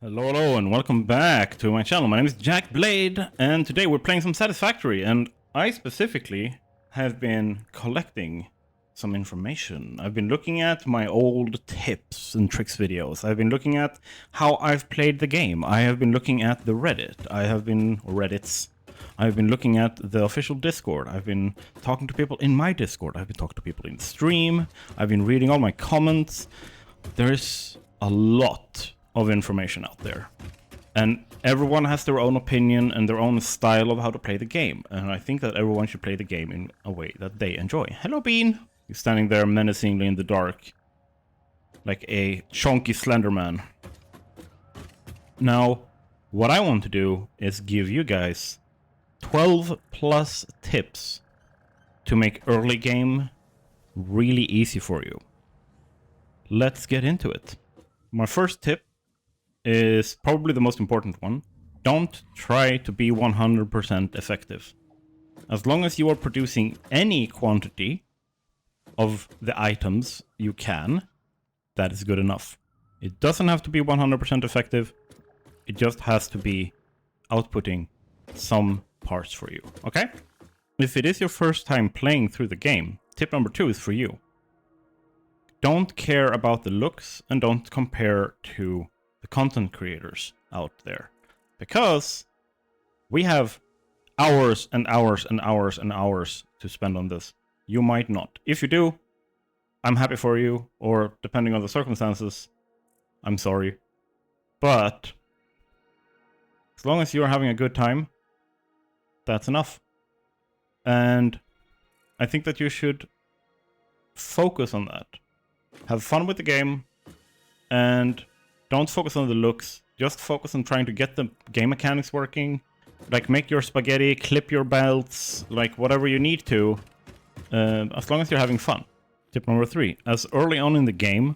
Hello, and welcome back to my channel. My name is Jack Blade, and today we're playing some Satisfactory, and I specifically have been collecting some information. I've been looking at my old tips and tricks videos. I've been looking at how I've played the game. I have been looking at the Reddits. I've been looking at the official Discord. I've been talking to people in my Discord. I've been talking to people in the stream. I've been reading all my comments. There's a lot of information out there, and everyone has their own opinion and their own style of how to play the game, and I think that everyone should play the game in a way that they enjoy. Hello, Bean. He's standing there menacingly in the dark like a chunky slender man. Now, what I want to do is give you guys 12 plus tips to make early game really easy for you. Let's get into it. My first tip is probably the most important one. Don't try to be 100% effective. As long as you are producing any quantity of the items you can, that is good enough. It doesn't have to be 100% effective. It just has to be outputting some parts for you, okay? If it is your first time playing through the game, tip number 2 is for you. Don't care about the looks and don't compare to the content creators out there, because we have hours and hours and hours and hours to spend on this. You might not. If you do, I'm happy for you, or depending on the circumstances, I'm sorry. But as long as you're having a good time, that's enough. And I think that you should focus on that. Have fun with the game, and don't focus on the looks. Just focus on trying to get the game mechanics working. Like, make your spaghetti, clip your belts, like whatever you need to, as long as you're having fun. Tip number 3, as early on in the game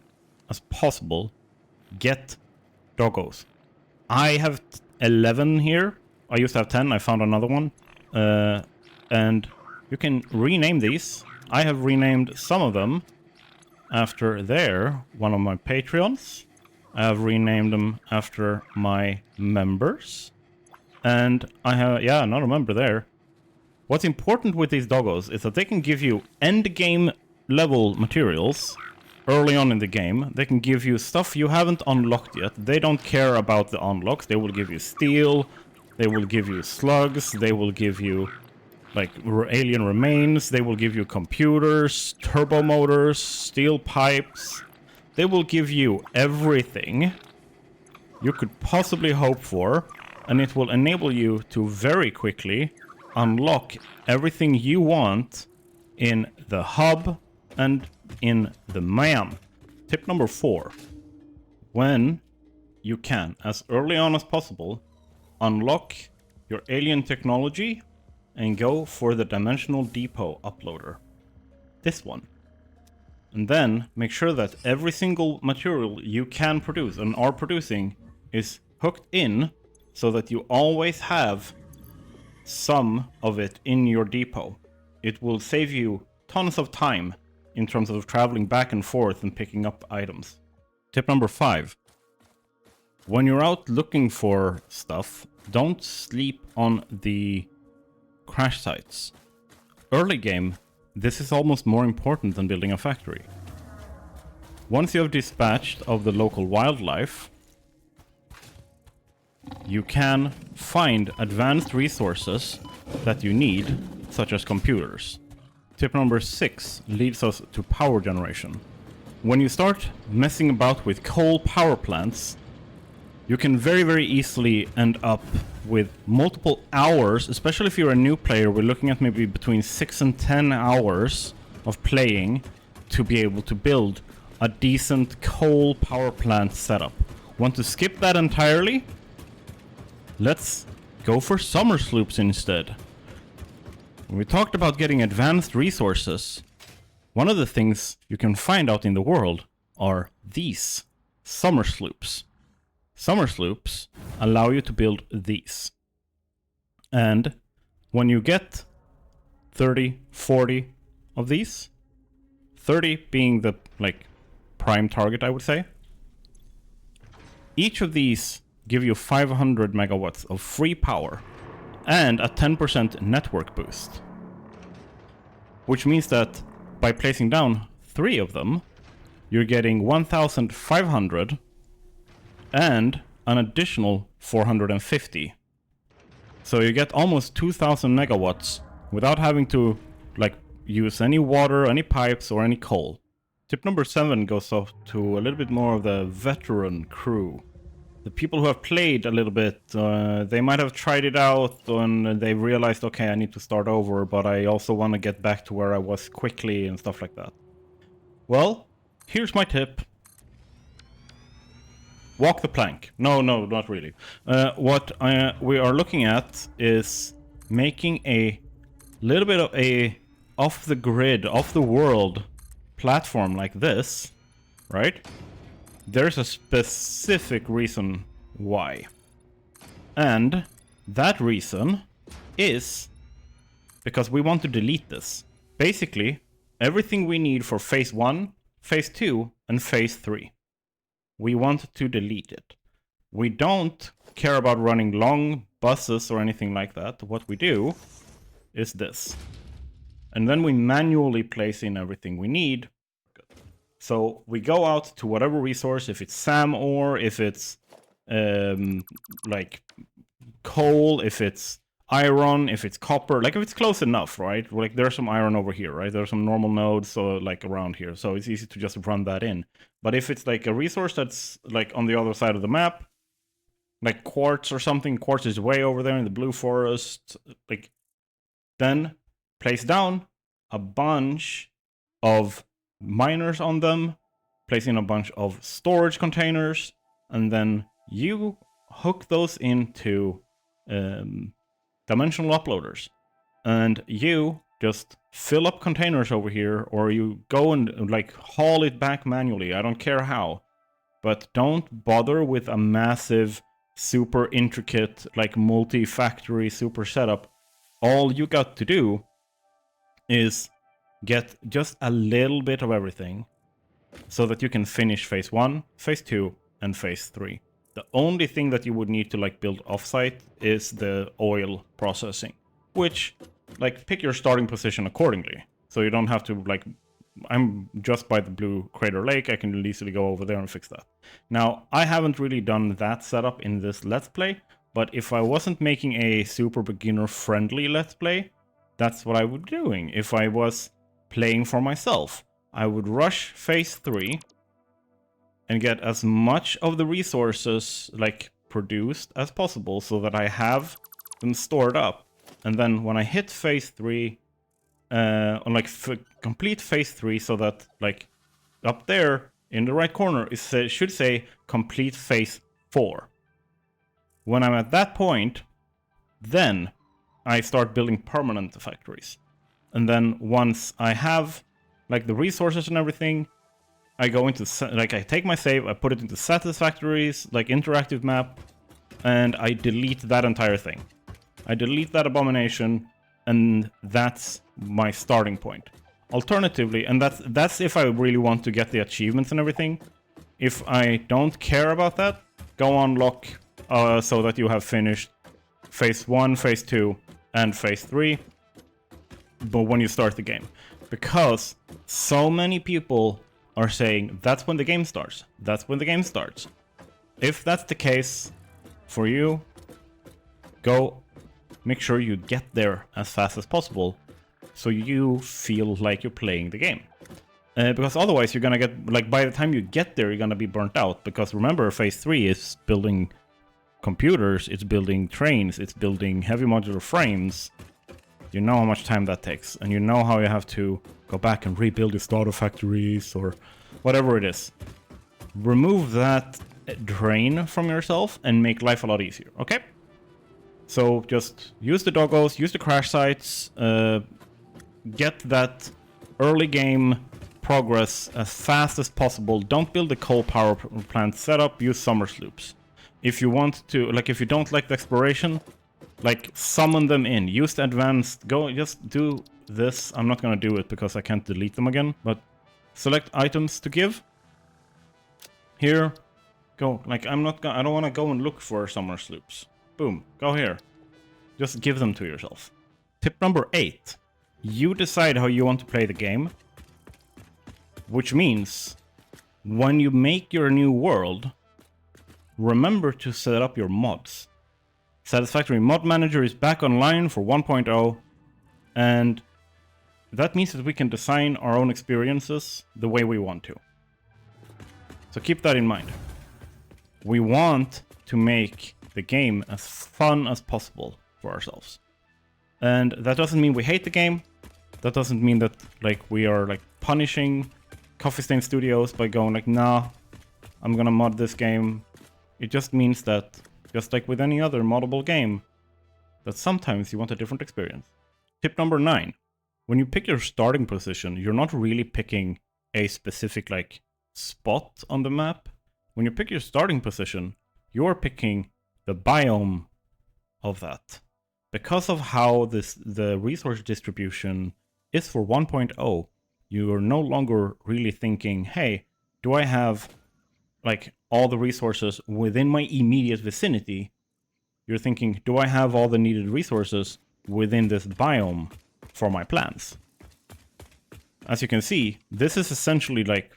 as possible, get doggos. I have 11 here. I used to have 10, I found another one. And you can rename these. I have renamed some of them after one of my Patreons. I have renamed them after my members. And I have, another member there. What's important with these doggos is that they can give you end game level materials early on in the game. They can give you stuff you haven't unlocked yet. They don't care about the unlocks. They will give you steel. They will give you slugs. They will give you like alien remains. They will give you computers, turbo motors, steel pipes. They will give you everything you could possibly hope for, and it will enable you to very quickly unlock everything you want in the hub and in the MAM. Tip number 4. When you can, as early on as possible, unlock your alien technology and go for the Dimensional Depot uploader. This one. And then make sure that every single material you can produce and are producing is hooked in, so that you always have some of it in your depot. It will save you tons of time in terms of traveling back and forth and picking up items. Tip number 5. When you're out looking for stuff, don't sleep on the crash sites. Early game, this is almost more important than building a factory. Once you have dispatched of the local wildlife, you can find advanced resources that you need, such as computers. Tip number 6 leads us to power generation. When you start messing about with coal power plants, you can very, very easily end up with multiple hours, especially if you're a new player. We're looking at maybe between 6 and 10 hours of playing to be able to build a decent coal power plant setup. Want to skip that entirely? Let's go for summer sloops instead. When we talked about getting advanced resources, one of the things you can find out in the world are these summer sloops. Summer sloops allow you to build these. And when you get 30, 40 of these, 30 being the prime target, I would say, each of these give you 500 megawatts of free power and a 10% network boost. Which means that by placing down 3 of them, you're getting 1,500 and an additional 450. So you get almost 2,000 megawatts without having to like use any water, any pipes, or any coal. Tip number 7 goes off to a little bit more of the veteran crew. The people who have played a little bit, they might have tried it out and they realized, okay, I need to start over, but I also want to get back to where I was quickly and stuff like that. Well, here's my tip. Walk the plank. No, not really. What we are looking at is making a little bit of a off-the-grid, off-the-world platform like this, right? There's a specific reason why. And that reason is because we want to delete this. Basically, everything we need for phase 1, phase 2, and phase 3. We want to delete it. We don't care about running long buses or anything like that. What we do is this. And then we manually place in everything we need. So we go out to whatever resource, if it's SAM ore, if it's like coal, if it's iron, if it's copper, like if it's close enough, right? Like there's some iron over here, right? There's some normal nodes, so like around here, so it's easy to just run that in. But if it's like a resource that's like on the other side of the map, like quartz or something, quartz is way over there in the blue forest, like then place down a bunch of miners on them, place in a bunch of storage containers, and then you hook those into dimensional uploaders, and you just fill up containers over here, or you go and like haul it back manually. I don't care how, but don't bother with a massive, super intricate, like multi-factory super setup. All you got to do is get just a little bit of everything so that you can finish phase 1, phase 2, and phase 3. The only thing that you would need to like build offsite is the oil processing, which like pick your starting position accordingly. So you don't have to like, I'm just by the blue crater lake, I can easily go over there and fix that. Now, I haven't really done that setup in this Let's Play, but if I wasn't making a super beginner friendly Let's Play, that's what I would be doing. If I was playing for myself, I would rush phase 3 and get as much of the resources like produced as possible so that I have them stored up. And then when I hit phase 3, complete phase 3, so that like up there in the right corner it should say complete phase 4. When I'm at that point, then I start building permanent factories. And then once I have like the resources and everything, I go into, like, I take my save, I put it into Satisfactory's, like, interactive map, and I delete that entire thing. I delete that abomination, and that's my starting point. Alternatively, and that's if I really want to get the achievements and everything. If I don't care about that, go unlock so that you have finished phase 1, phase 2, and phase 3, but when you start the game. Because so many people are saying, that's when the game starts. That's when the game starts. If that's the case for you, go make sure you get there as fast as possible so you feel like you're playing the game. Because otherwise you're gonna get, like, by the time you get there, you're gonna be burnt out. Because remember, phase 3 is building computers, it's building trains, it's building heavy modular frames. You know how much time that takes, and you know how you have to go back and rebuild your starter factories or whatever it is. Remove that drain from yourself and make life a lot easier, okay? So just use the doggos, use the crash sites, get that early game progress as fast as possible. Don't build a coal power plant setup, use summer sloops. If you want to, like, if you don't like the exploration, like, summon them in. Use the advanced, go, just do this. I'm not gonna do it because I can't delete them again, but select items to give. Here, Go, like, I don't want to go and look for summer sloops. Boom, go here. Just give them to yourself. Tip number 8. You decide how you want to play the game. Which means, when you make your new world, remember to set up your mods. Satisfactory Mod Manager is back online for 1.0, and that means that we can design our own experiences the way we want to. So keep that in mind. We want to make the game as fun as possible for ourselves. And that doesn't mean we hate the game. That doesn't mean that like we are like punishing Coffee Stain Studios by going like, nah, I'm gonna mod this game. It just means that, just like with any other moddable game, that sometimes you want a different experience. Tip number 9. When you pick your starting position, you're not really picking a specific like spot on the map. When you pick your starting position, you're picking the biome of that. Because of how the resource distribution is for 1.0, you are no longer really thinking, hey, do I have like all the resources within my immediate vicinity? You're thinking, do I have all the needed resources within this biome for my plants? As you can see, this is essentially like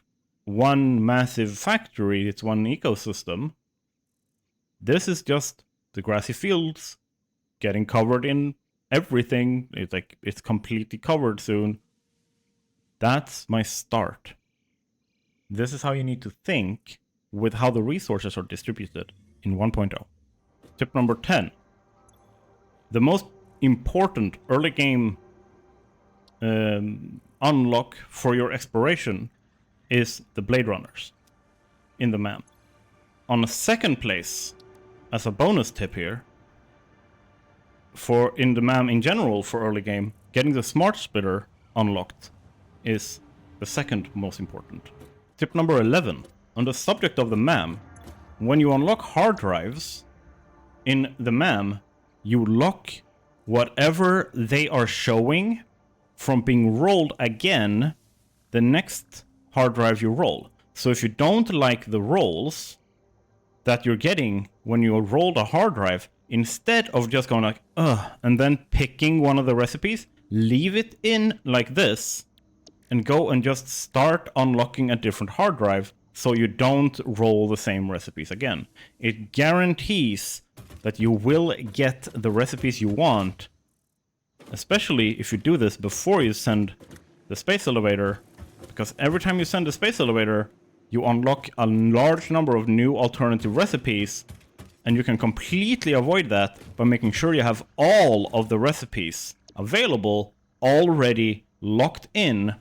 one massive factory, it's one ecosystem. This is just the grassy fields getting covered in everything. It's like it's completely covered soon. That's my start. This is how you need to think with how the resources are distributed in 1.0. Tip number 10. The most important early game unlock for your exploration is the Blade Runners in the map. On a second place, as a bonus tip here, for in the MAM in general for early game, getting the Smart Splitter unlocked is the second most important. Tip number 11. On the subject of the MAM, when you unlock hard drives in the MAM, you lock whatever they are showing from being rolled again the next hard drive you roll. So if you don't like the rolls that you're getting when you rolled a hard drive, instead of just going like, ugh, and then picking one of the recipes, leave it in like this and go and just start unlocking a different hard drive so you don't roll the same recipes again. It guarantees that you will get the recipes you want, especially if you do this before you send the space elevator, because every time you send the space elevator, you unlock a large number of new alternative recipes, and you can completely avoid that by making sure you have all of the recipes available already locked in.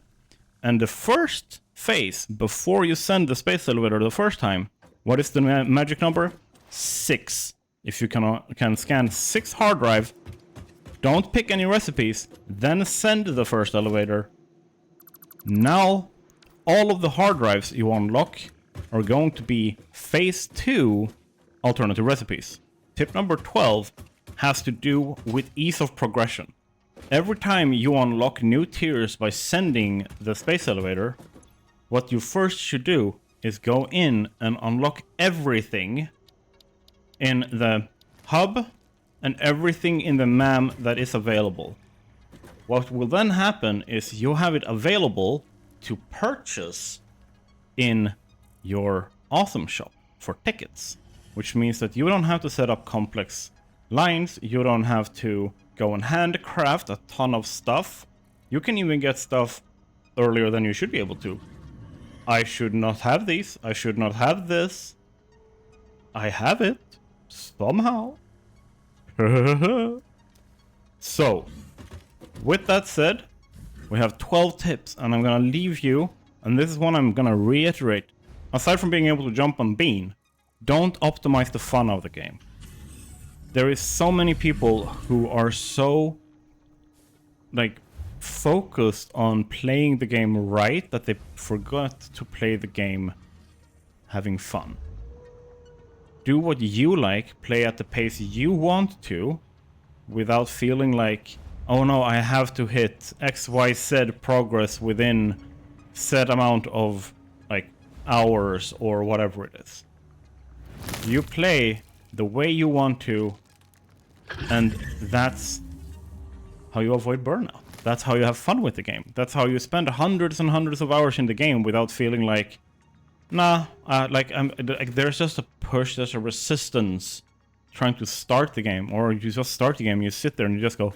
And the first phase, before you send the space elevator the first time, what is the magic number? 6. If you can scan 6 hard drive, don't pick any recipes, then send the first elevator. Now, all of the hard drives you unlock are going to be phase 2 alternative recipes. Tip number 12 has to do with ease of progression. Every time you unlock new tiers by sending the space elevator, what you first should do is go in and unlock everything in the hub and everything in the MAM that is available. What will then happen is you have it available to purchase in your Awesome Shop for tickets, which means that you don't have to set up complex lines, you don't have to go and handcraft a ton of stuff. You can even get stuff earlier than you should be able to. I should not have these, I should not have this. I have it, somehow. So, with that said, we have 12 tips, and I'm gonna leave you, and this is one I'm gonna reiterate. Aside from being able to jump on Bean, don't optimize the fun of the game. There is so many people who are so, like, focused on playing the game right that they forgot to play the game having fun. Do what you like, play at the pace you want to, without feeling like, oh no, I have to hit XYZ progress within set amount of like hours or whatever it is. You play the way you want to, and that's how you avoid burnout. That's how you have fun with the game. That's how you spend hundreds and hundreds of hours in the game without feeling like, nah, like there's just a push, there's a resistance trying to start the game, or you just start the game, you sit there and you just go,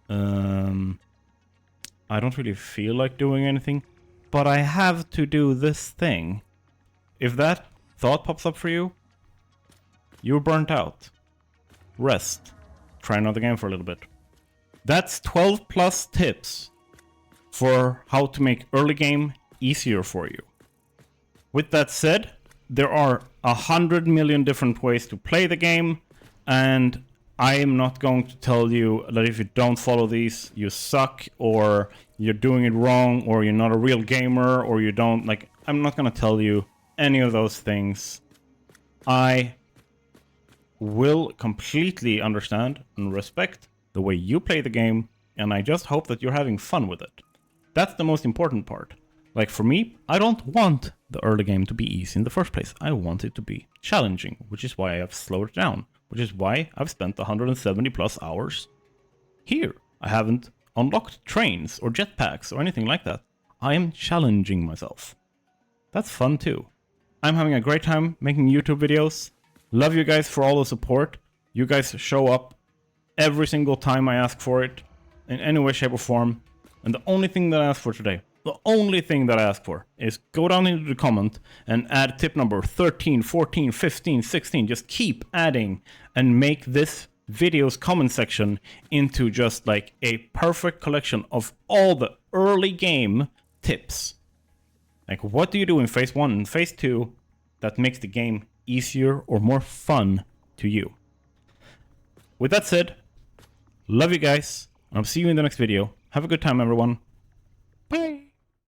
I don't really feel like doing anything, but I have to do this thing. If that thought pops up for you, you're burnt out. Rest. Try another game for a little bit. That's 12 plus tips for how to make early game easier for you. With that said, there are 100 million different ways to play the game, and I am not going to tell you that if you don't follow these, you suck, or you're doing it wrong, or you're not a real gamer, or you don't, like, I'm not going to tell you any of those things. I will completely understand and respect the way you play the game, and I just hope that you're having fun with it. That's the most important part. Like for me, I don't want the early game to be easy in the first place. I want it to be challenging, which is why I've slowed it down, which is why I've spent 170 plus hours here. I haven't unlocked trains or jetpacks or anything like that. I am challenging myself. That's fun too. I'm having a great time making YouTube videos. Love you guys for all the support. You guys show up every single time I ask for it, in any way, shape, or form. And the only thing that I ask for today, the only thing that I ask for, is go down into the comment and add tip number 13, 14, 15, 16. Just keep adding and make this video's comment section into just like a perfect collection of all the early game tips. Like, what do you do in phase 1 and phase 2 that makes the game easier or more fun to you? With that said, love you guys, and I'll see you in the next video. Have a good time, everyone. Bye!